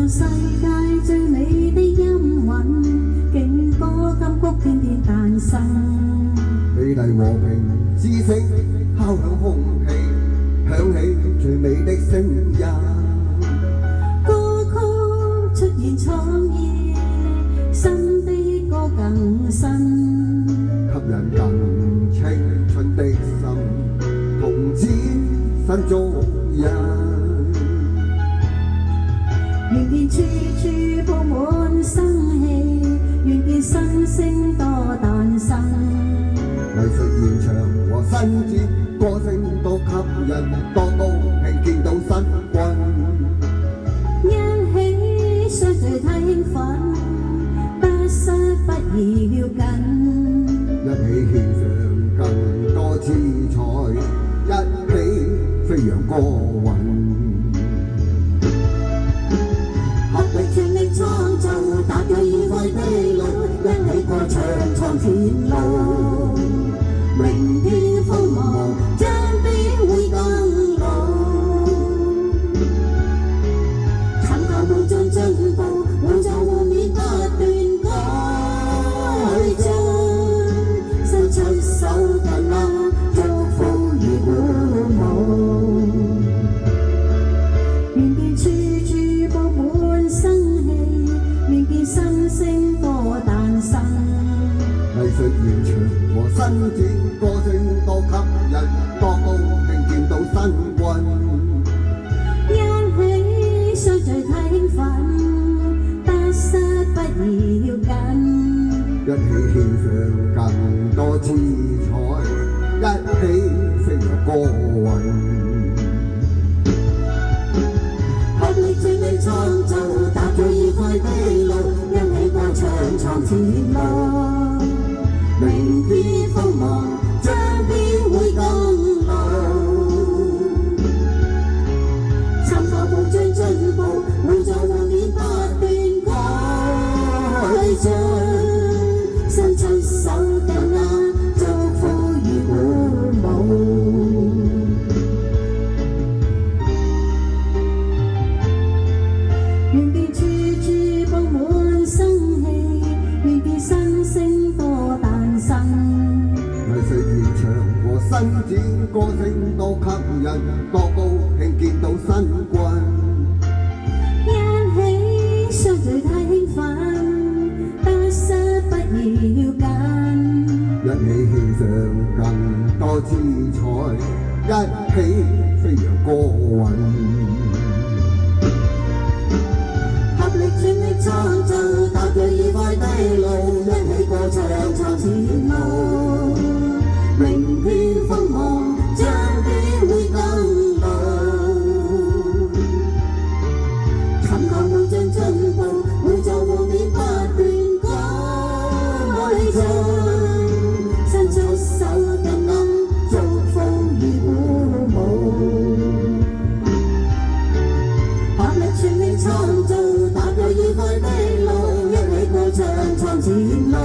像世界最美的音韻，勁歌金曲天天誕生。美麗和平之聲敲響空氣，響起最美的聲音。歌曲出現創意，新的歌更新，吸引更青春的心，同展新足印。願見處處佈滿生氣，願見新星多誕生。藝術現場和新節歌聲多吸引，多高興見到新君。一起相聚太興奮，不失不宜要緊。一起獻上更多姿彩，一起飛揚歌韻。合力全力創造，踏着愉快的路，一起歌唱闖前路。明天鋒芒將必會更老，尋求無盡進步，互助互勉不斷改進，伸出手緊握，祝福與鼓舞。願見處處佈滿生氣，願見新星多誕生。藝術現場和新展歌聲多吸引，多高興見到新君。一起相聚太興奮，不失不宜要緊。一起獻上更多姿彩，一起飛揚歌韻。合力全力創造，踏着愉快的路，一起歌唱闖前路。明天鋒芒將必會更老，尋求無盡進步，互助互勉不斷改進，伸出手緊握，祝福與鼓舞。願見處處佈滿生氣，願見新星多誕生。藝術現場和新展歌聲多吸引，多高興見到新君。一起相聚太興奮，不失不宜要緊。一起獻上更多姿彩，一起飛揚歌韻。合力全力創造，踏着愉快的路，一起歌唱闖前路。明天鋒芒將必會更老，尋求無盡進步，互助互勉不斷改進，伸出手緊握，祝福與鼓舞。合力全力創造，踏着愉快的路，一起歌唱闖前路。